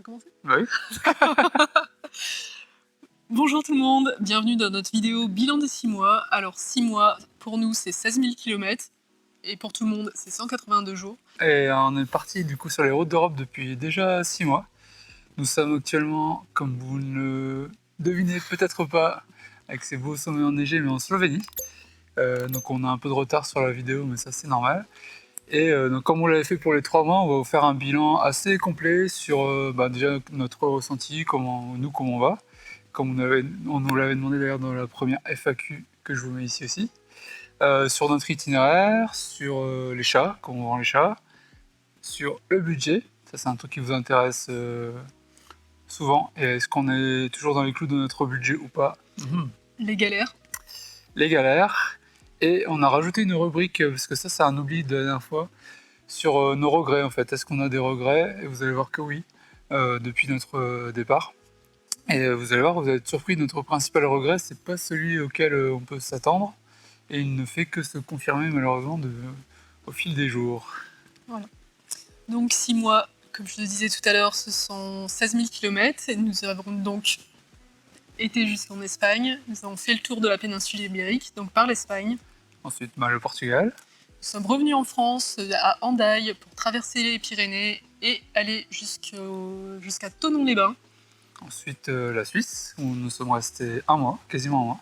peut commencer? Oui. Bonjour tout le monde, bienvenue dans notre vidéo bilan des 6 mois. Alors 6 mois, pour nous c'est 16 000 km et pour tout le monde c'est 182 jours. Et on est parti du coup sur les routes d'Europe depuis déjà 6 mois. Nous sommes actuellement, comme vous ne le devinez peut-être pas, avec ces beaux sommets enneigés, mais en Slovénie. Donc on a un peu de retard sur la vidéo, mais ça c'est normal. Et donc comme on l'avait fait pour les 3 mois, on va vous faire un bilan assez complet sur déjà notre ressenti, comment on va. Comme on nous l'avait demandé d'ailleurs dans la première FAQ que je vous mets ici aussi. Sur notre itinéraire, sur les chats, comment on vend les chats, sur le budget, ça c'est un truc qui vous intéresse souvent, et est-ce qu'on est toujours dans les clous de notre budget ou pas. Les galères. Les galères, et on a rajouté une rubrique, parce que ça c'est un oubli de la dernière fois, sur nos regrets en fait. Est-ce qu'on a des regrets? Et vous allez voir que oui, depuis notre départ. Et vous allez voir, vous allez être surpris, notre principal regret, c'est pas celui auquel on peut s'attendre, et il ne fait que se confirmer malheureusement au fil des jours. Voilà. Donc 6 mois, comme je le disais tout à l'heure, ce sont 16 000 km et nous avons donc été jusqu'en Espagne. Nous avons fait le tour de la péninsule ibérique, donc par l'Espagne. Ensuite, le Portugal. Nous sommes revenus en France, à Hendaye, pour traverser les Pyrénées et aller jusqu'à Thonon-les-Bains. Ensuite, la Suisse, où nous sommes restés un mois, quasiment un mois.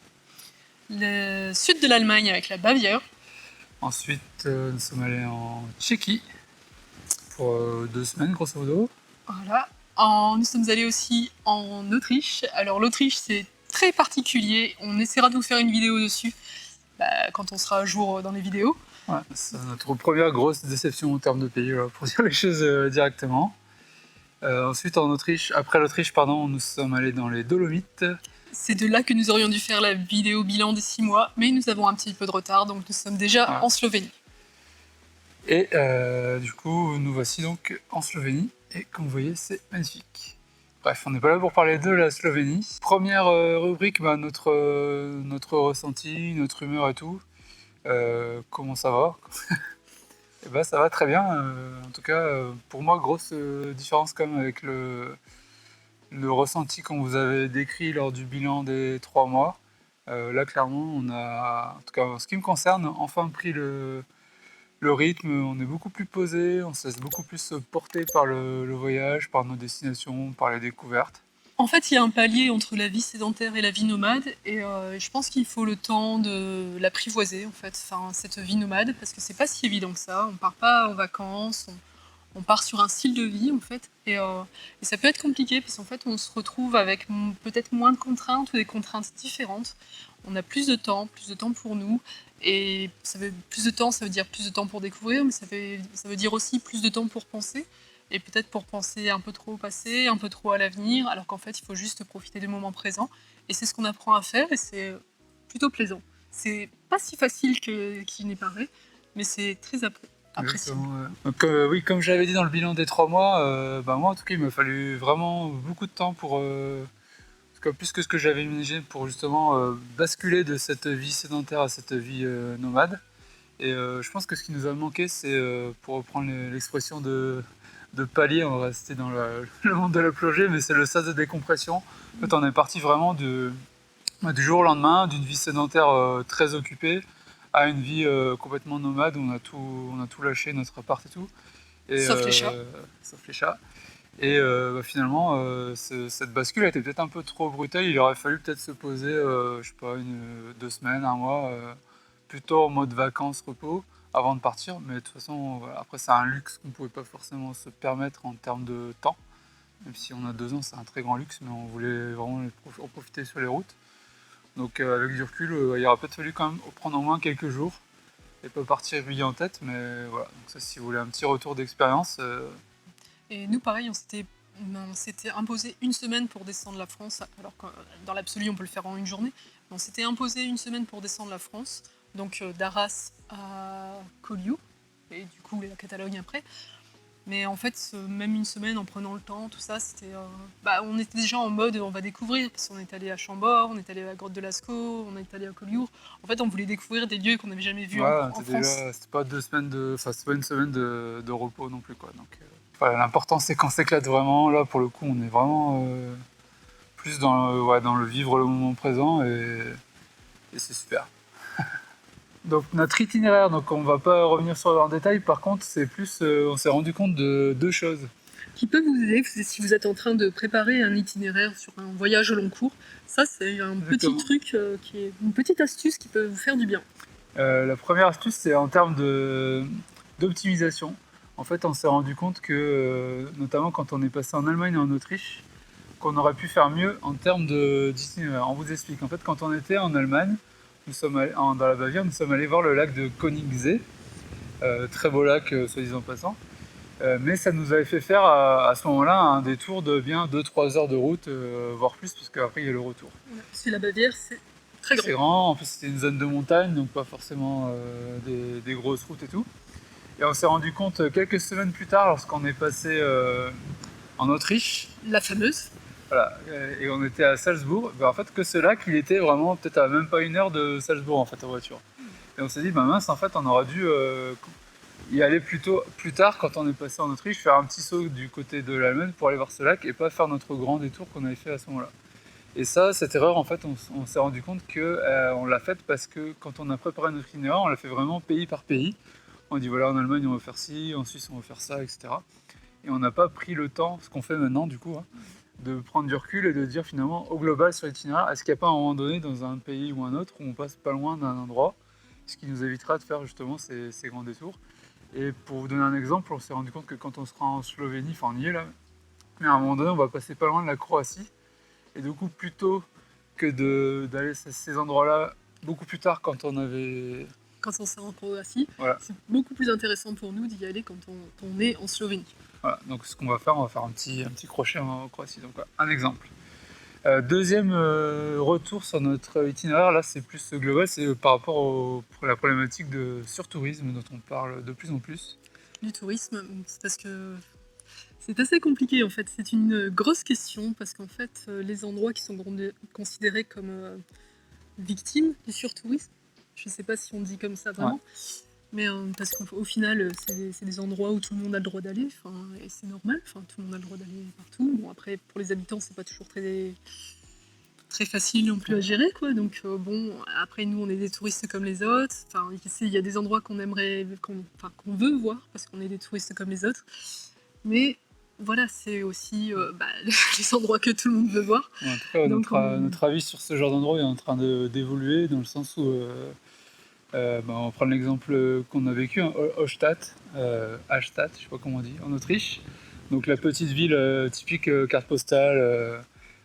Le sud de l'Allemagne avec la Bavière. Ensuite, nous sommes allés en Tchéquie pour 2 semaines, grosso modo. Voilà. Nous sommes allés aussi en Autriche. Alors l'Autriche, c'est très particulier. On essaiera de vous faire une vidéo dessus quand on sera à jour dans les vidéos. Ouais, c'est notre première grosse déception en termes de pays, pour dire les choses directement. Ensuite, après l'Autriche, nous sommes allés dans les Dolomites. C'est de là que nous aurions dû faire la vidéo bilan des 6 mois, mais nous avons un petit peu de retard, donc nous sommes déjà en Slovénie. Et du coup, nous voici donc en Slovénie, et comme vous voyez, c'est magnifique. Bref, on n'est pas là pour parler de la Slovénie. Première rubrique, notre ressenti, notre humeur et tout. Comment ça va? Et ça va très bien. En tout cas, pour moi, grosse différence quand même avec le ressenti qu'on vous avait décrit lors du bilan des 3 mois. Là, clairement, on a, en tout cas en ce qui me concerne, enfin pris le rythme. On est beaucoup plus posé, on se laisse beaucoup plus porter par le voyage, par nos destinations, par les découvertes. En fait, il y a un palier entre la vie sédentaire et la vie nomade, et je pense qu'il faut le temps de l'apprivoiser, en fait, cette vie nomade, parce que c'est pas si évident que ça. On part pas en vacances, on part sur un style de vie, en fait, et ça peut être compliqué, parce qu'en fait, on se retrouve avec peut-être moins de contraintes ou des contraintes différentes. On a plus de temps pour nous, et plus de temps, ça veut dire plus de temps pour découvrir, mais ça veut dire aussi plus de temps pour penser. Et peut-être pour penser un peu trop au passé, un peu trop à l'avenir, alors qu'en fait, il faut juste profiter du moment présent. Et c'est ce qu'on apprend à faire, et c'est plutôt plaisant. C'est pas si facile qu'il n'y paraît, mais c'est très appréciable. Donc, oui, comme je l'avais dit dans le bilan des 3 mois, moi en tout cas, il m'a fallu vraiment beaucoup de temps pour, en tout cas, plus que ce que j'avais imaginé, pour justement basculer de cette vie sédentaire à cette vie nomade. Et je pense que ce qui nous a manqué, c'est, pour reprendre l'expression de palier, on va rester dans le monde de la plongée, mais c'est le sas de décompression. En fait, on est parti vraiment du jour au lendemain, d'une vie sédentaire très occupée, à une vie complètement nomade, où on a tout lâché, notre appart et tout. Et, Sauf les chats. Sauf les chats. Et finalement, cette bascule a été peut-être un peu trop brutale. Il aurait fallu peut-être se poser, je sais pas, 2 semaines, un mois, plutôt en mode vacances, repos, avant de partir. Mais de toute façon, voilà. Après, c'est un luxe qu'on ne pouvait pas forcément se permettre en termes de temps. Même si on a 2 ans, c'est un très grand luxe, mais on voulait vraiment en profiter sur les routes. Donc avec du recul, il aurait peut-être fallu quand même prendre au moins quelques jours et pas partir billet en tête. Mais voilà, donc ça, si vous voulez un petit retour d'expérience. Et nous, pareil, on s'était imposé une semaine pour descendre la France, alors que dans l'absolu, on peut le faire en une journée. Mais on s'était imposé une semaine pour descendre la France, donc d'Arras à Collioure, et du coup la Catalogne après. Mais en fait, même une semaine en prenant le temps, tout ça, on était déjà en mode on va découvrir, parce qu'on est allé à Chambord, on est allé à la grotte de Lascaux, on est allé à Collioure. En fait, on voulait découvrir des lieux qu'on n'avait jamais vus en France. C'était pas 2 semaines c'était pas une semaine de repos non plus, quoi. Donc, voilà, l'important c'est qu'on s'éclate vraiment. Là, pour le coup, on est vraiment plus dans le vivre le moment présent et c'est super. Donc notre itinéraire, donc on va pas revenir en détail, par contre c'est plus, on s'est rendu compte de deux choses. Qui peut vous aider si vous êtes en train de préparer un itinéraire sur un voyage au long cours. Ça, c'est un Exactement. petit truc, qui est une petite astuce qui peut vous faire du bien. La première astuce c'est en termes d'optimisation. En fait on s'est rendu compte que, notamment quand on est passé en Allemagne et en Autriche, qu'on aurait pu faire mieux en termes d'itinéraire. On vous explique, en fait quand on était en Allemagne, dans la Bavière, nous sommes allés voir le lac de Königssee, très beau lac soit disant passant. Mais ça nous avait fait faire à ce moment-là un détour de bien 2-3 heures de route, voire plus, parce qu'après il y a le retour. Parce que la Bavière, c'est très grand. C'est grand, en plus c'était une zone de montagne, donc pas forcément des grosses routes et tout. Et on s'est rendu compte quelques semaines plus tard, lorsqu'on est passé en Autriche. La fameuse. Voilà, et on était à Salzbourg. En fait, que ce lac, il était vraiment peut-être à même pas 1 heure de Salzbourg en fait en voiture. Et on s'est dit, mince, en fait, on aurait dû y aller plus tard quand on est passé en Autriche, faire un petit saut du côté de l'Allemagne pour aller voir ce lac et pas faire notre grand détour qu'on avait fait à ce moment-là. Et ça, cette erreur, en fait, on s'est rendu compte que on l'a faite parce que quand on a préparé notre itinéraire, on l'a fait vraiment pays par pays. On dit voilà, en Allemagne on va faire ci, en Suisse on va faire ça, etc. Et on n'a pas pris le temps, ce qu'on fait maintenant du coup, de prendre du recul et de dire finalement au global sur l'itinéraire, est-ce qu'il n'y a pas un moment donné dans un pays ou un autre où on passe pas loin d'un endroit, ce qui nous évitera de faire justement ces grands détours. Et pour vous donner un exemple, on s'est rendu compte que quand on sera en Slovénie, enfin on y est là, mais à un moment donné on va passer pas loin de la Croatie. Et du coup plutôt que d'aller à ces endroits-là beaucoup plus tard quand on sera en Croatie, voilà. C'est beaucoup plus intéressant pour nous d'y aller quand on est en Slovénie. Voilà, donc ce qu'on va faire, on va faire un petit crochet en Croatie. Donc voilà, un exemple. Deuxième retour sur notre itinéraire, là c'est plus global, c'est par rapport à la problématique de surtourisme dont on parle de plus en plus. Du tourisme, c'est parce que c'est assez compliqué en fait, c'est une grosse question parce qu'en fait les endroits qui sont considérés comme victimes du surtourisme, je ne sais pas si on dit comme ça vraiment, mais parce qu'au final c'est des endroits où tout le monde a le droit d'aller, et c'est normal, tout le monde a le droit d'aller partout. Bon après pour les habitants c'est pas toujours très facile non plus à gérer quoi, donc bon après nous on est des touristes comme les autres, il y a des endroits qu'on aimerait, qu'on veut voir parce qu'on est des touristes comme les autres, mais voilà c'est aussi les endroits que tout le monde veut voir. En tout cas donc, notre avis sur ce genre d'endroit est en train d'évoluer dans le sens où on va prendre l'exemple qu'on a vécu, Hallstatt, Hallstatt, je sais pas comment on dit, en Autriche. Donc la petite ville typique carte postale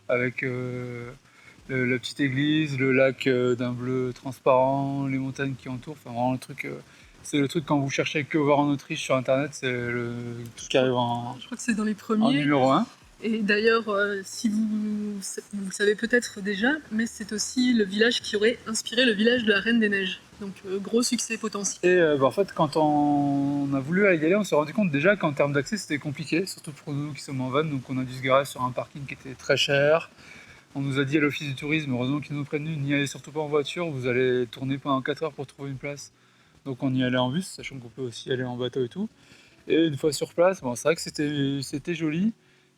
avec la petite église, le lac d'un bleu transparent, les montagnes qui entourent, enfin vraiment le truc. C'est le truc quand vous cherchez que voir en Autriche sur internet, c'est le truc qui arrive je crois que c'est dans les en premiers. numéro 1. Et d'ailleurs, si vous le savez peut-être déjà, mais c'est aussi le village qui aurait inspiré le village de la Reine des Neiges. Donc gros succès potentiel. Et en fait, quand on a voulu y aller, on s'est rendu compte déjà qu'en termes d'accès, c'était compliqué, surtout pour nous qui sommes en van. Donc on a dû se garer sur un parking qui était très cher. On nous a dit à l'office du tourisme, heureusement qu'ils nous ont prévenus, n'y allez surtout pas en voiture, vous allez tourner pendant 4 heures pour trouver une place. Donc on y allait en bus, sachant qu'on peut aussi aller en bateau et tout. Et une fois sur place, bon, c'est vrai que c'était joli,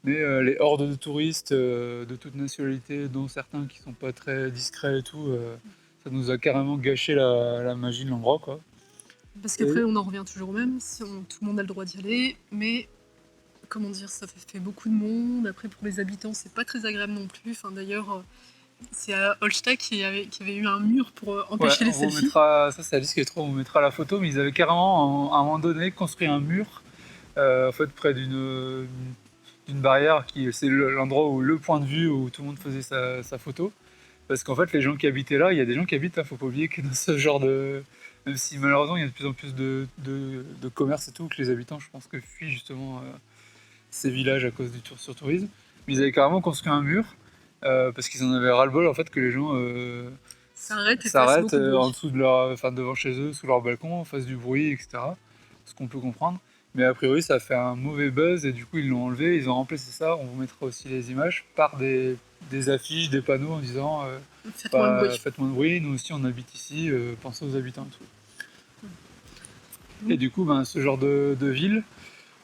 mais les hordes de touristes de toute nationalité, dont certains qui sont pas très discrets et tout, ça nous a carrément gâché la magie de l'endroit, quoi. Parce qu'après, on en revient toujours au même, tout le monde a le droit d'y aller, mais comment dire, ça fait beaucoup de monde. Après, pour les habitants, c'est pas très agréable non plus. D'ailleurs, c'est à Holstein qu'il y avait eu un mur pour empêcher les selfies. Ça, c'est Alice qui est trop, on mettra la photo, mais ils avaient carrément, à un moment donné, construit un mur, en fait, près d'une barrière, c'est l'endroit où le point de vue où tout le monde faisait sa photo. Parce qu'en fait, les gens qui habitaient là, il y a des gens qui habitent là, faut pas oublier que dans ce genre de... Même si malheureusement, il y a de plus en plus de commerce et tout, que les habitants, je pense que fuient justement ces villages à cause du surtourisme. Mais ils avaient carrément construit un mur, parce qu'ils en avaient ras-le-bol en fait que les gens s'arrêtent en dessous devant chez eux, sous leur balcon, fassent du bruit, etc. Ce qu'on peut comprendre. Mais a priori, ça a fait un mauvais buzz et du coup, ils l'ont enlevé, ils ont remplacé ça. On vous mettra aussi les images par des affiches, des panneaux en disant faites moins de bruit, nous aussi on habite ici, pensez aux habitants et tout. Et du coup, ce genre de ville,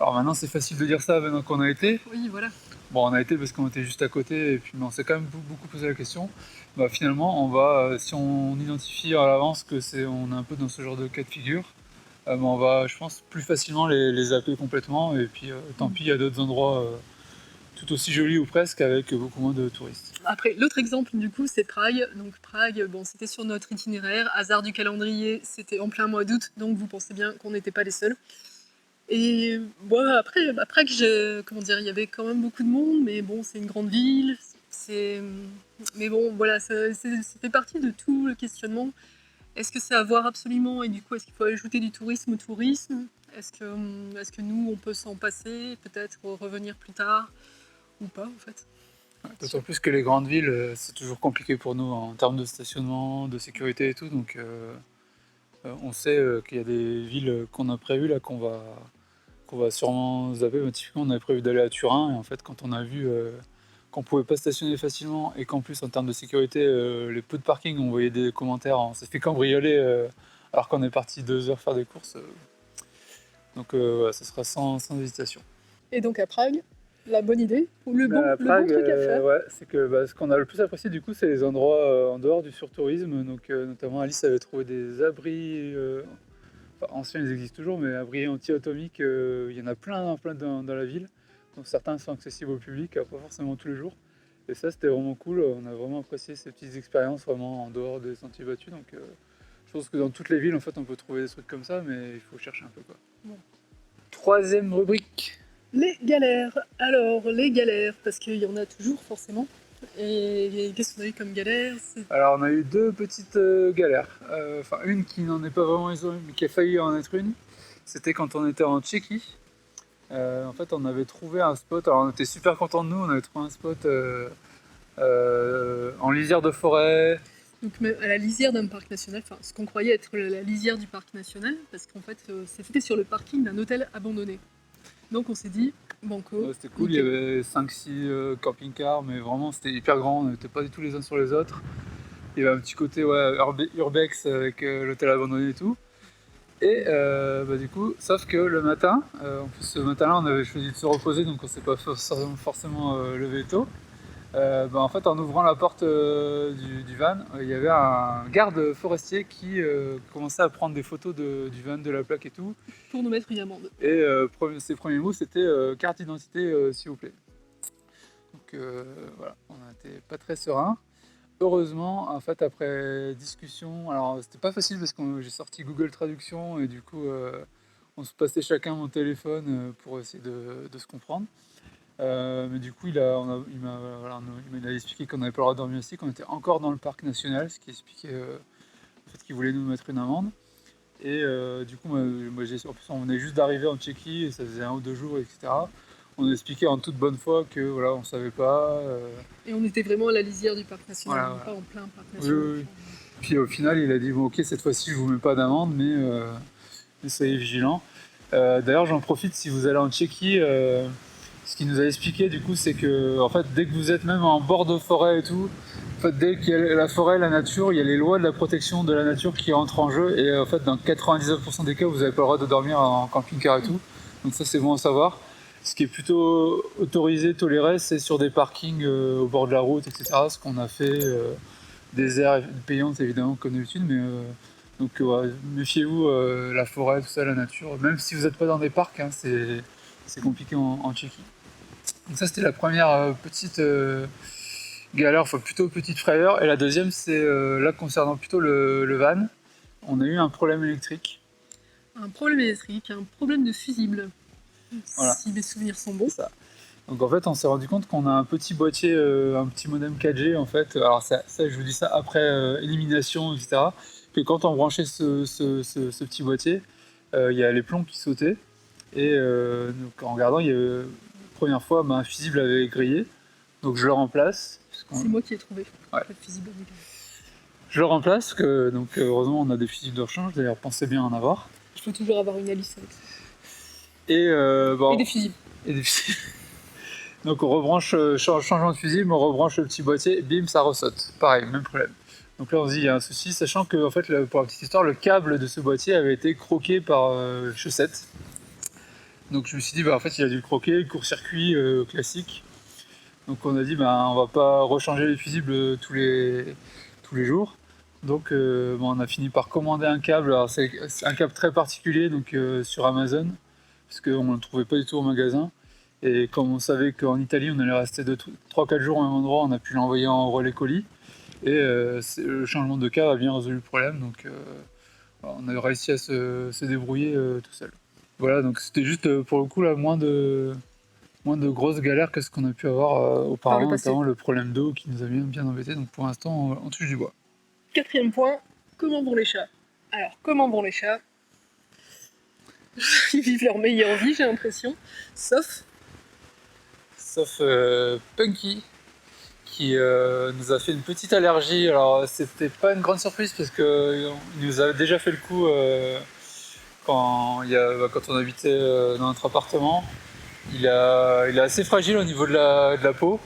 Alors maintenant c'est facile de dire ça maintenant qu'on a été. Oui, voilà. Bon, on a été parce qu'on était juste à côté et puis on s'est quand même beaucoup posé la question. Bah, finalement, on va, si on identifie à l'avance que on est un peu dans ce genre de cas de figure, bah, on va, je pense, plus facilement les zapper complètement. Et puis, tant pis, il y a d'autres endroits tout aussi jolis ou presque avec beaucoup moins de touristes. Après, l'autre exemple, du coup, c'est Prague. Donc Prague, bon, c'était sur notre itinéraire. Hasard du calendrier, c'était en plein mois d'août, donc vous pensez bien qu'on n'était pas les seuls. Et bon, après, à Prague, comment dire, il y avait quand même beaucoup de monde, mais bon, c'est une grande ville. Mais bon, voilà, ça fait partie de tout le questionnement. Est-ce que c'est à voir absolument et du coup, est-ce qu'il faut ajouter du tourisme au tourisme? Est-ce que nous, on peut s'en passer, peut-être revenir plus tard ou pas, en fait? D'autant plus que les grandes villes, c'est toujours compliqué pour nous en termes de stationnement, de sécurité et tout. Donc, on sait qu'il y a des villes qu'on a prévues là, qu'on va sûrement zapper. Bah, typiquement, on avait prévu d'aller à Turin et en fait, quand on a vu qu'on pouvait pas stationner facilement et qu'en plus, en termes de sécurité, les peu de parking, on voyait des commentaires, on s'est fait cambrioler alors qu'on est parti 2 heures faire des courses. Donc, voilà, ça sera sans hésitation. Et donc à Prague, la bonne idée ou le bon Prague, truc à faire? ouais, c'est que ce qu'on a le plus apprécié du coup, c'est les endroits en dehors du surtourisme. Donc, notamment, Alice avait trouvé des abris. Enfin, anciens, ils existent toujours, mais abris anti-atomiques, il y en a plein dans la ville. Donc certains sont accessibles au public, pas forcément tous les jours. Et ça, c'était vraiment cool. On a vraiment apprécié ces petites expériences vraiment en dehors des sentiers battus. Donc, je pense que dans toutes les villes, en fait, on peut trouver des trucs comme ça, mais il faut chercher un peu, quoi. Bon. Troisième rubrique. Les galères. Alors, les galères, parce qu'il y en a toujours forcément. Et qu'est-ce qu'on a eu comme galère? Alors, on a eu 2 petites galères. Enfin, une qui n'en est pas vraiment isolée, mais qui a failli en être une. C'était quand on était en Tchéquie. En fait, on avait trouvé un spot. Alors, on était super contents de nous. On avait trouvé un spot en lisière de forêt. Donc à la lisière d'un parc national, enfin ce qu'on croyait être la lisière du parc national, parce qu'en fait c'était sur le parking d'un hôtel abandonné. Donc on s'est dit, banco. Ouais, c'était cool, il y avait 5-6 camping-cars, mais vraiment c'était hyper grand, on n'était pas du tout les uns sur les autres. Il y avait un petit côté urbex avec l'hôtel abandonné et tout. Et du coup, sauf que le matin, en plus ce matin-là on avait choisi de se reposer, donc on s'est pas forcément levé tôt. En fait, en ouvrant la porte du van, il y avait un garde forestier qui commençait à prendre des photos du van, de la plaque et tout. Pour nous mettre une amende. Et ses premiers mots, c'était carte d'identité, s'il vous plaît. Donc voilà, on n'était pas très serein. Heureusement, en fait, après discussion, alors c'était pas facile parce que j'ai sorti Google Traduction et du coup, on se passait chacun mon téléphone pour essayer de se comprendre. Mais du coup, il m'a expliqué qu'on n'avait pas le droit de dormir ici, qu'on était encore dans le parc national, ce qui expliquait en fait, qu'il voulait nous mettre une amende. Et du coup, en plus, on venait juste d'arriver en Tchéquie, et ça faisait 1 ou 2 jours, etc. On a expliqué en toute bonne foi que voilà, on savait pas. Et on était vraiment à la lisière du parc national, Voilà, pas en plein parc national. Oui. Puis au final, il a dit bon, ok, cette fois-ci, je vous mets pas d'amende, mais soyez vigilants. D'ailleurs, j'en profite si vous allez en Tchéquie. Ce qu'il nous a expliqué du coup, c'est que en fait, dès que vous êtes même en bord de forêt et tout, en fait, dès qu'il y a la forêt, la nature, il y a les lois de la protection de la nature qui entrent en jeu. Et en fait, dans 99% des cas, vous n'avez pas le droit de dormir en camping-car et tout. Donc ça, c'est bon à savoir. Ce qui est plutôt autorisé, toléré, c'est sur des parkings au bord de la route, etc. Ce qu'on a fait, des aires payantes évidemment comme d'habitude, mais donc méfiez-vous, la forêt, tout ça, la nature. Même si vous n'êtes pas dans des parcs, hein, c'est compliqué en Tchéquie. Donc ça, c'était la première petite galère, enfin plutôt petite frayeur. Et la deuxième, c'est là concernant plutôt le van. On a eu un problème électrique. Un problème électrique, un problème de fusible. Voilà. Si mes souvenirs sont bons. Ça. Donc en fait, on s'est rendu compte qu'on a un petit boîtier, un petit modem 4G en fait. Alors ça je vous dis ça après élimination, etc. Que quand on branchait ce petit boîtier, il y a les plombs qui sautaient. Et donc en regardant, la première fois, un fusible avait grillé. Donc je le remplace. C'est moi qui ai trouvé le fusible. Je le remplace, donc heureusement on a des fusibles de rechange, d'ailleurs pensez bien en avoir. Je peux toujours avoir une Alice avec ça. Et des fusibles. Et des fusibles. Donc on rebranche, changement de fusible, on rebranche le petit boîtier, et bim, ça ressaute. Pareil, même problème. Donc là on se dit il y a un souci, sachant que en fait, pour la petite histoire, le câble de ce boîtier avait été croqué par chaussette. Donc je me suis dit, en fait, il y a du croquet, le court-circuit classique. Donc on a dit, on va pas rechanger les fusibles tous les jours. Donc on a fini par commander un câble. Alors c'est un câble très particulier, donc sur Amazon, parce qu'on ne le trouvait pas du tout au magasin. Et comme on savait qu'en Italie on allait rester 3-4 jours au même endroit, on a pu l'envoyer en relais colis. Et le changement de câble a bien résolu le problème. Donc on a réussi à se débrouiller tout seul. Voilà, donc c'était juste pour le coup là, moins de grosses galères que ce qu'on a pu avoir auparavant, notamment le problème d'eau qui nous a bien embêté. Donc pour l'instant, on touche du bois. 4e point, comment vont les chats? Alors, comment vont les chats? Ils vivent leur meilleure vie, j'ai l'impression. Sauf Punky, qui nous a fait une petite allergie. Alors c'était pas une grande surprise parce qu'il nous avait déjà fait le coup quand on habitait dans notre appartement. Il est assez fragile au niveau de la peau.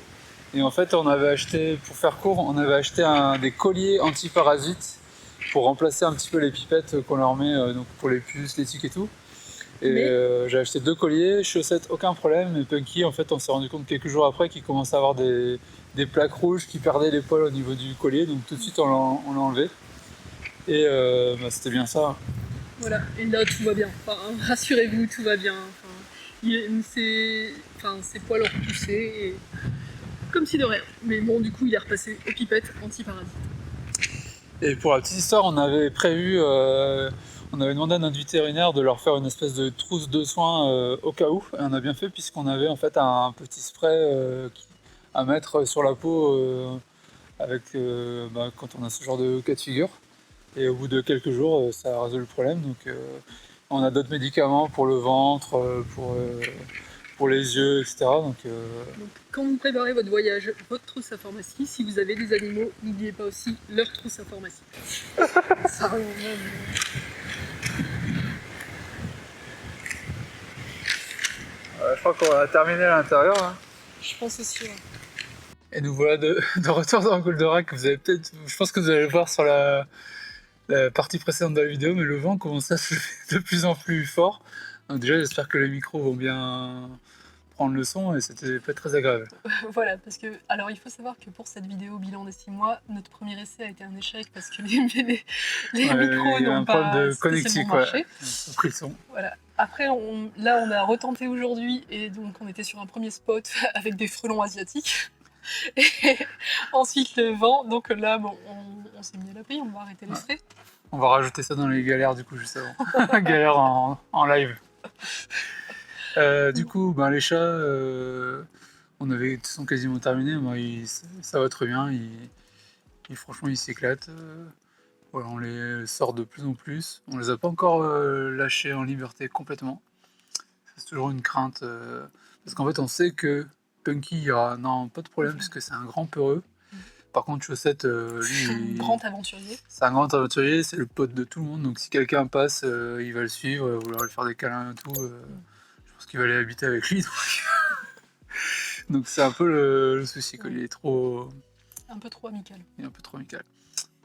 Et en fait, on avait acheté, pour faire court, des colliers anti-parasites pour remplacer un petit peu les pipettes qu'on leur met donc pour les puces, les tiques et tout. Et j'ai acheté 2 colliers, chaussettes, aucun problème. Et Punky, en fait, on s'est rendu compte quelques jours après qu'il commençait à avoir des plaques rouges qui perdaient les poils au niveau du collier. Donc tout de suite, on l'a enlevé. Et c'était bien ça. Voilà, et là tout va bien. Enfin, rassurez-vous, tout va bien. Ses poils ont repoussé, et comme si de rien. Mais bon, du coup, il est repassé aux pipettes anti-parasites. Et pour la petite histoire, on avait demandé à notre vétérinaire de leur faire une espèce de trousse de soins au cas où. Et on a bien fait puisqu'on avait en fait un petit spray à mettre sur la peau quand on a ce genre de cas de figure. Et au bout de quelques jours, ça a résolu le problème. Donc on a d'autres médicaments pour le ventre, pour les yeux, etc. Donc, quand vous préparez votre voyage, votre trousse à pharmacie, si vous avez des animaux, n'oubliez pas aussi leur trousse à pharmacie. Ça revient même. Je crois qu'on va terminer à l'intérieur. Hein. Je pense aussi. Ouais. Et nous voilà de retour dans Goldorak. Je pense que vous allez le voir sur la partie précédente de la vidéo, mais le vent commence à se lever de plus en plus fort. Donc déjà, j'espère que les micros vont bien prendre le son et c'était pas très agréable. Voilà, parce que, alors il faut savoir que pour cette vidéo bilan des 6 mois, notre premier essai a été un échec parce que les micros n'ont pas spécialement marché. Pris le son. Voilà. Après, on a retenté aujourd'hui et donc on était sur un premier spot avec des frelons asiatiques. Et ensuite le vent, donc là, on s'est mis à l'abri, on va arrêter les frais. On va rajouter ça dans les galères du coup juste avant. Galères en live. Du coup, les chats, on avait de toute façon quasiment terminé. Ça va très bien. Franchement, ils s'éclatent. Voilà, on les sort de plus en plus. On les a pas encore lâchés en liberté complètement. C'est toujours une crainte. Parce qu'en fait, on sait que Punky, il y aura pas de problème parce que c'est un grand peureux. Par contre, Chaussette, lui, un grand aventurier. C'est un grand aventurier, c'est le pote de tout le monde. Donc si quelqu'un passe, il va le suivre, vouloir lui faire des câlins et tout. Je pense qu'il va aller habiter avec lui. Donc c'est un peu le souci, quoi. Il est trop. Un peu trop amical. Il est un peu trop amical.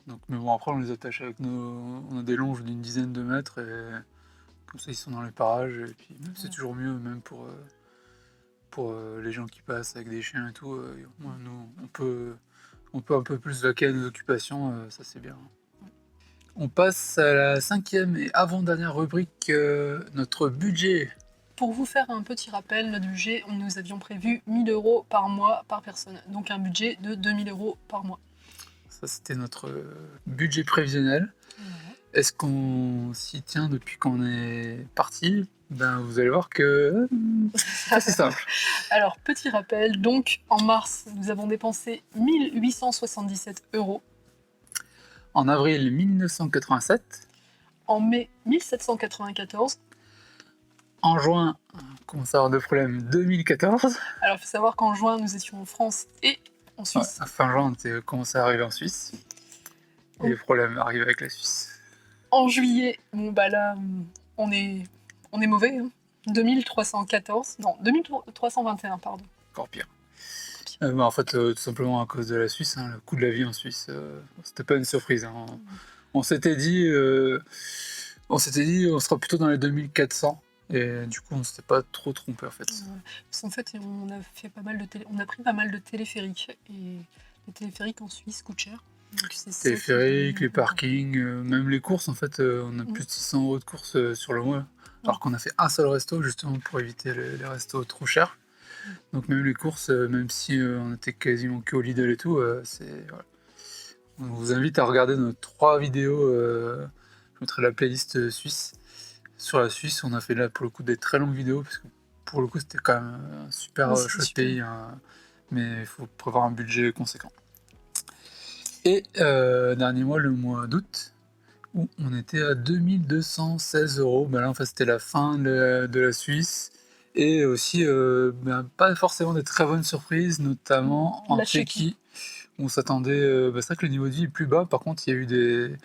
Donc, mais bon, après, on les attache avec on a des longes d'une dizaine de mètres et comme ça, ils sont dans les parages. Et puis, c'est toujours mieux, même pour les gens qui passent avec des chiens et tout. Nous, on peut un peu plus vaquer à nos occupations, ça c'est bien. On passe à la 5e et avant-dernière rubrique, notre budget. Pour vous faire un petit rappel, notre budget, nous avions prévu 1 000 € par mois par personne. Donc un budget de 2 000 € par mois. Ça, c'était notre budget prévisionnel. Ouais. Est-ce qu'on s'y tient depuis qu'on est parti ? Vous allez voir que c'est assez simple. Alors, petit rappel, donc en mars, nous avons dépensé 1 877 €. En avril, 1987. En mai, 1794. En juin, on commence à avoir de problèmes, 2014. Alors, il faut savoir qu'en juin, nous étions en France et en Suisse. Ouais, fin juin, on commence à arriver en Suisse. Et les problèmes arrivent avec la Suisse. En juillet, là, on est mauvais. Hein. 2314. Non, 2321, pardon. Encore pire. En fait, tout simplement à cause de la Suisse, le coût de la vie en Suisse, c'était pas une surprise. Hein. On s'était dit, on sera plutôt dans les 2400. Et du coup, on s'était pas trop trompé en fait. Parce qu'en fait, on a fait pas mal de on a pris pas mal de téléphériques. Et les téléphériques en Suisse coûtent cher. Donc c'est ça qui Téléphérique, fait les parkings, même les courses, en fait, on a Mm. plus de 600 € de courses sur le mois. Alors qu'on a fait un seul resto, justement, pour éviter les restos trop chers. Donc même les courses, même si on était quasiment que au Lidl et tout, voilà. On vous invite à regarder nos 3 vidéos, je mettrai la playlist suisse. Sur la Suisse, on a fait là, pour le coup, des très longues vidéos, parce que pour le coup, c'était quand même un super Ouais, c'était chouette super. pays, hein, mais il faut prévoir un budget conséquent. Et dernier mois, le mois d'août, où on était à 2216 €. Ben là, en fait, c'était la fin de la Suisse. Et aussi, pas forcément des très bonnes surprises, notamment en La Tchéquie. Tchéquie. On s'attendait. C'est vrai que le niveau de vie est plus bas. Par contre, il y a eu des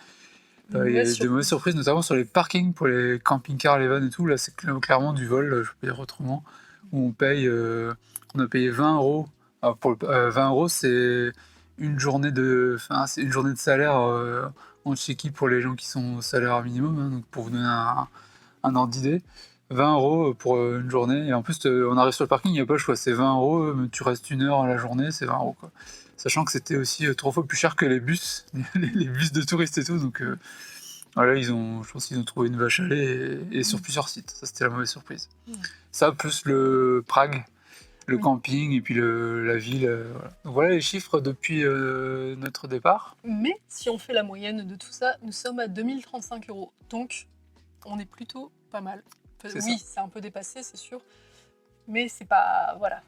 des mauvaises surprises, notamment sur les parkings pour les camping-cars, les vannes et tout. Là, c'est clairement du vol, je peux dire autrement, où on a payé 20 €. Alors, 20 €, c'est c'est une journée de salaire en Tchéquie pour les gens qui sont au salaire minimum, hein. Donc, pour vous donner un ordre d'idée, 20 € pour une journée. Et en plus, on arrive sur le parking, il n'y a pas le choix. C'est 20 €, mais tu restes 1 heure à la journée, c'est 20 €, quoi. Sachant que c'était aussi 3 fois plus cher que les bus, les bus de touristes et tout. Donc voilà, je pense qu'ils ont trouvé une vache à lait et sur plusieurs sites. Ça, c'était la mauvaise surprise. Ça, plus le Prague, le camping et puis la ville. Voilà. Donc voilà les chiffres depuis notre départ. Mais si on fait la moyenne de tout ça, nous sommes à 2035 €. Donc, on est plutôt pas mal. Enfin, C'est oui, c'est un peu dépassé, c'est sûr. Mais c'est pas. Voilà.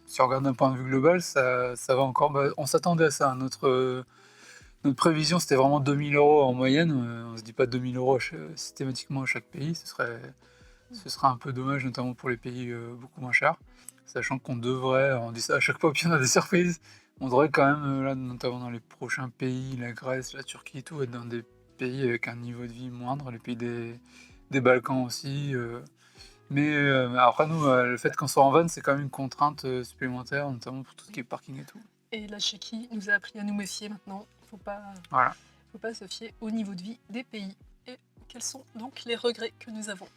Si on regarde d'un point de vue global, ça va encore. Bah, on s'attendait à ça. Notre prévision, c'était vraiment 2000 € en moyenne. On se dit pas 2000 € systématiquement à chaque pays. Ce serait un peu dommage, notamment pour les pays beaucoup moins chers. Sachant qu'on devrait, on dit ça à chaque fois, puis on a des surprises, on devrait quand même, là, notamment dans les prochains pays, la Grèce, la Turquie et tout, être dans des pays avec un niveau de vie moindre, les pays des Balkans aussi. Mais après, nous, le fait qu'on soit en van, c'est quand même une contrainte supplémentaire, notamment pour tout ce qui est parking et tout. Et la Tchéquie nous a appris à nous méfier maintenant. Faut pas se fier au niveau de vie des pays. Et quels sont donc les regrets que nous avons?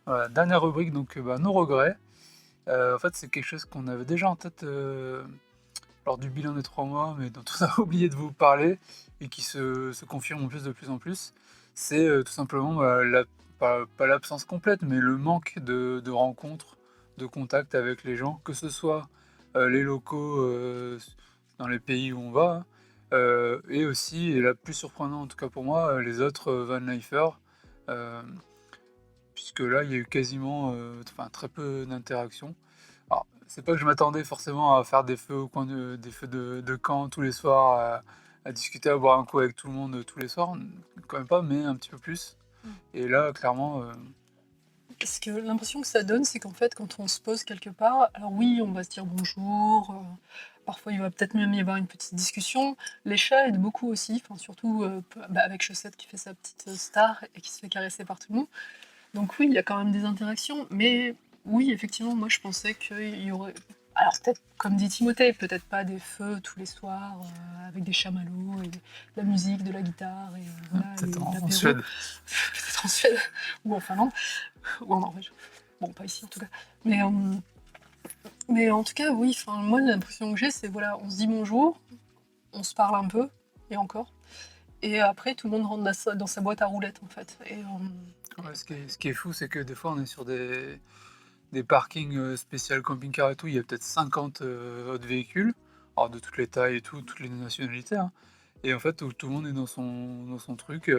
Voilà, dernière rubrique, donc nos regrets. En fait, c'est quelque chose qu'on avait déjà en tête lors du bilan des 3 mois, mais dont on a oublié de vous parler et qui se confirme en plus de plus en plus. C'est tout simplement pas l'absence complète, mais le manque de rencontres, de contacts avec les gens, que ce soit les locaux dans les pays où on va, hein, et aussi, et la plus surprenante en tout cas pour moi, les autres van-lifers. euh, Puisque là, il y a eu quasiment très peu d'interactions. Alors, c'est pas que je m'attendais forcément à faire des feux au coin des feux de camp tous les soirs, à discuter, à boire un coup avec tout le monde tous les soirs, quand même pas, mais un petit peu plus. Et là, clairement, Parce que l'impression que ça donne, c'est qu'en fait, quand on se pose quelque part, alors oui, on va se dire bonjour, parfois il va peut-être même y avoir une petite discussion. Les chats aident beaucoup aussi, enfin, surtout avec Chaussette qui fait sa petite star et qui se fait caresser par tout le monde. Donc oui, il y a quand même des interactions, mais oui, effectivement, moi je pensais qu'il y aurait... Alors peut-être, comme dit Timothée, peut-être pas des feux tous les soirs avec des chamallows et de la musique, de la guitare et voilà, peut-être et en l'apéro. Suède. Peut-être en Suède ou en Finlande ou en Norvège. Bon, pas ici en tout cas. Mais en tout cas, oui, moi l'impression que j'ai, c'est voilà, on se dit bonjour, on se parle un peu, et encore. Et après, tout le monde rentre dans sa boîte à roulettes en fait. Et, Ouais, ce qui est fou, c'est que des fois, on est sur des parkings spécial camping-car et tout, il y a peut-être 50 autres véhicules, alors de toutes les tailles et tout, toutes les nationalités, hein. Et en fait, où tout le monde est dans son truc.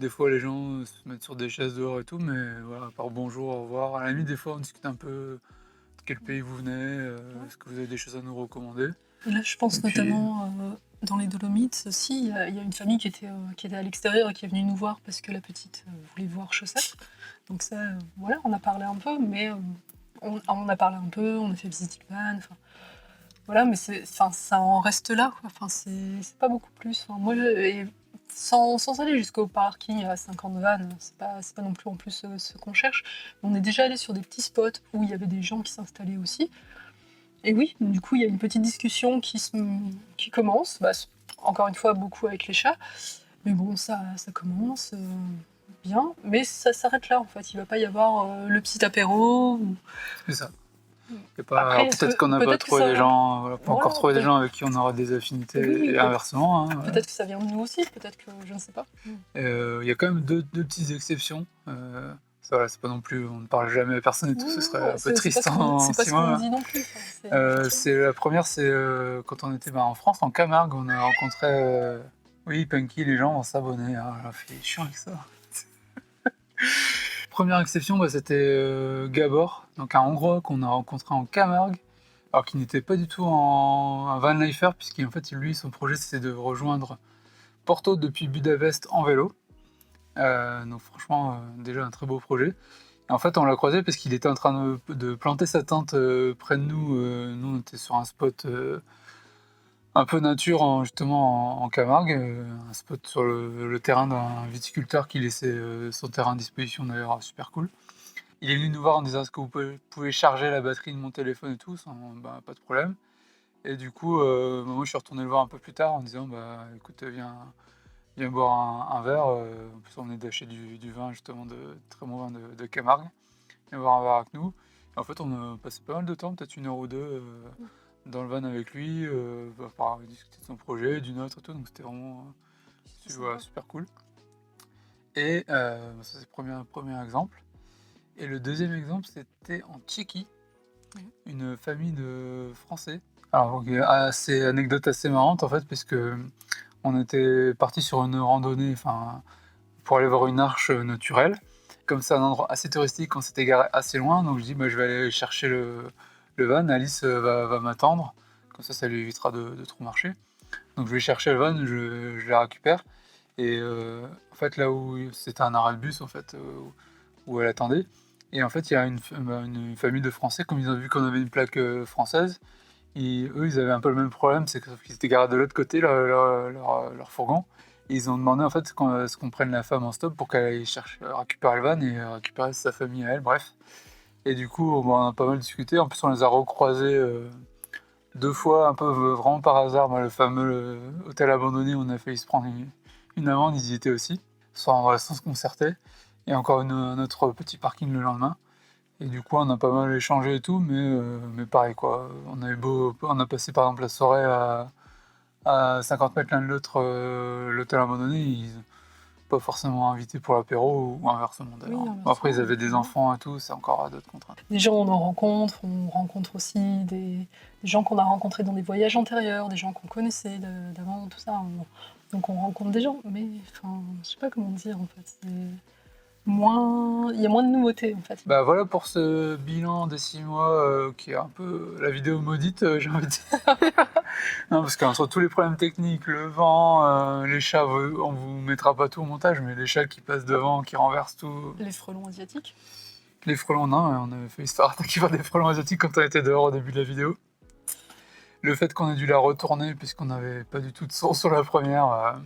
Des fois, les gens se mettent sur des chaises dehors et tout, mais voilà, par bonjour, au revoir. À la limite, des fois, on discute un peu de quel pays vous venez, est-ce que vous avez des choses à nous recommander. Et là, je pense Et puis, notamment dans les Dolomites aussi, il y a une famille qui était à l'extérieur et qui est venue nous voir parce que la petite voulait voir Chaussette. Donc ça, voilà, on a parlé un peu, mais on a parlé un peu, on a fait visiter le van, enfin, voilà, mais ça en reste là, quoi. Enfin, c'est pas beaucoup plus. Enfin, moi, et sans aller jusqu'au parking à 50 vannes, c'est pas non plus en plus ce qu'on cherche. On est déjà allé sur des petits spots où il y avait des gens qui s'installaient aussi. Et oui, du coup, il y a une petite discussion qui commence. Bah, encore une fois, beaucoup avec les chats. Mais bon, ça commence. bien, mais ça s'arrête là en fait. Il va pas y avoir le petit apéro. C'est ça. Mm. Y a pas... Après, Alors, peut-être qu'on n'a pas peut-être que trouvé ça. des gens, voilà, pas encore Voilà, trouvé des gens avec qui on aura des affinités oui, et inversement. Hein, peut-être que ça vient de nous aussi, peut-être que je ne sais pas. Il y a quand même deux petites exceptions. Ça, voilà, c'est pas non plus, on ne parle jamais à personne et tout, ce serait un peu triste en C'est pas 6 ce qu'on mois. dit non plus. C'est la première, c'est quand on était en France, en Camargue, on a rencontré, oui, Punky, les gens vont s'abonner. Ah, là, fait chiant avec ça. Première exception, c'était Gabor, donc un Hongrois qu'on a rencontré en Camargue, alors qu'il n'était pas du tout un van lifer, puisqu'en fait, lui, son projet, c'était de rejoindre Porto depuis Budapest en vélo. Donc franchement, déjà un très beau projet. Et en fait, on l'a croisé parce qu'il était en train de planter sa tente près de nous. Nous, on était sur un spot un peu nature, justement en Camargue, un spot sur le terrain d'un viticulteur qui laissait son terrain à disposition, d'ailleurs, super cool. Il est venu nous voir en disant: est-ce que vous pouvez charger la batterie de mon téléphone et tout, sans, pas de problème. Et du coup, moi je suis retourné le voir un peu plus tard en disant: écoute, viens boire un verre. En plus, on est d'acheter du vin, justement, de très bon vin de Camargue. Viens boire un verre avec nous. Et en fait, on a passé pas mal de temps, peut-être 1 heure ou deux, dans le van avec lui, pour discuter de son projet, du nôtre et tout. Donc c'était vraiment super cool. Et ça, c'est le premier exemple. Et le deuxième exemple, c'était en Tchéquie, une famille de Français. Alors, c'est anecdote assez marrante en fait, puisque on était parti sur une randonnée, pour aller voir une arche naturelle. Comme c'est un endroit assez touristique, on s'était garé assez loin, donc je dis je vais aller chercher le van. Alice va m'attendre, comme ça lui évitera de trop marcher. Donc je vais chercher le van, je la récupère. Et en fait, là où c'était un arrêt de bus, en fait, où elle attendait. Et en fait, il y a une famille de Français, comme ils ont vu qu'on avait une plaque française. Et eux, ils avaient un peu le même problème, c'est qu'ils étaient garés de l'autre côté, leur fourgon. Et ils ont demandé en fait qu'on prenne la femme en stop pour qu'elle aille récupérer le van et récupérer sa famille à elle, bref. Et du coup, on a pas mal discuté. En plus, on les a recroisés 2 fois, un peu vraiment par hasard. Le fameux hôtel abandonné, on a failli se prendre une amende, ils y étaient aussi, sans se concerter. Et encore un autre petit parking le lendemain. Et du coup, on a pas mal échangé et tout, mais pareil, quoi. On a passé par exemple la soirée à 50 mètres l'un de l'autre, l'hôtel abandonné. Ils n'ont pas forcément invité pour l'apéro ou inversement d'ailleurs. Oui, Après, ils avaient des enfants et tout, c'est encore d'autres contraintes. Des gens, on rencontre aussi des gens qu'on a rencontrés dans des voyages antérieurs, des gens qu'on connaissait d'avant, tout ça. Donc on rencontre des gens, mais je sais pas comment dire en fait. Il y a moins de nouveautés en fait. Voilà pour ce bilan des 6 mois qui est un peu la vidéo maudite, j'ai envie de dire. Non, parce qu'entre tous les problèmes techniques, le vent, les chats, on vous mettra pas tout au montage, mais les chats qui passent devant, qui renversent tout. Les frelons asiatiques. Les frelons, non, on avait fait se faire attaquer par des frelons asiatiques quand on était dehors au début de la vidéo. Le fait qu'on ait dû la retourner puisqu'on n'avait pas du tout de son sur la première,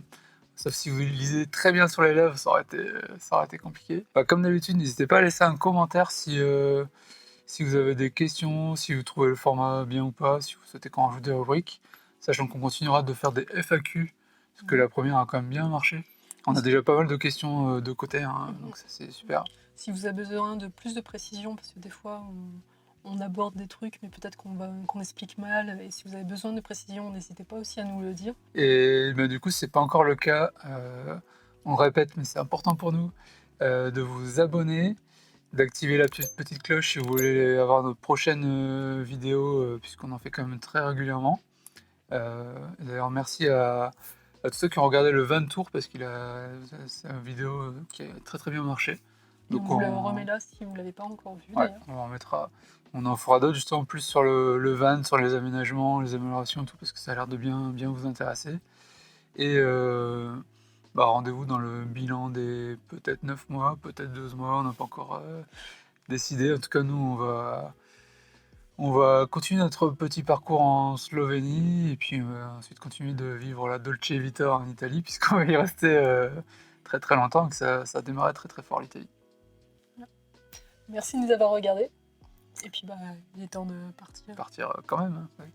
sauf si vous lisez très bien sur les lèvres, ça aurait été compliqué. Comme d'habitude, n'hésitez pas à laisser un commentaire si vous avez des questions, si vous trouvez le format bien ou pas, si vous souhaitez qu'on rajoute des rubriques, sachant qu'on continuera de faire des FAQ, parce que la première a quand même bien marché. On a déjà pas mal de questions de côté, donc ça c'est super. Si vous avez besoin de plus de précision, parce que des fois on aborde des trucs, mais peut-être qu'on explique mal, et si vous avez besoin de précision, n'hésitez pas aussi à nous le dire. Et du coup, c'est pas encore le cas, on le répète, mais c'est important pour nous, de vous abonner, d'activer la petite cloche si vous voulez avoir nos prochaines vidéos, puisqu'on en fait quand même très régulièrement. D'ailleurs, merci à tous ceux qui ont regardé le Van Tour, parce c'est une vidéo qui a très très bien marché. Donc on vous le remet là si vous ne l'avez pas encore vu. Ouais, on en fera d'autres justement plus sur le van, sur les aménagements, les améliorations et tout, parce que ça a l'air de bien vous intéresser. Et rendez-vous dans le bilan des peut-être 9 mois, peut-être 12 mois, on n'a pas encore décidé. En tout cas, nous, on va continuer notre petit parcours en Slovénie et puis ensuite continuer de vivre la Dolce Vita en Italie, puisqu'on va y rester très très longtemps et que ça a démarré très très fort l'Italie. Merci de nous avoir regardés. Et puis il est temps de partir. Partir quand même. Oui.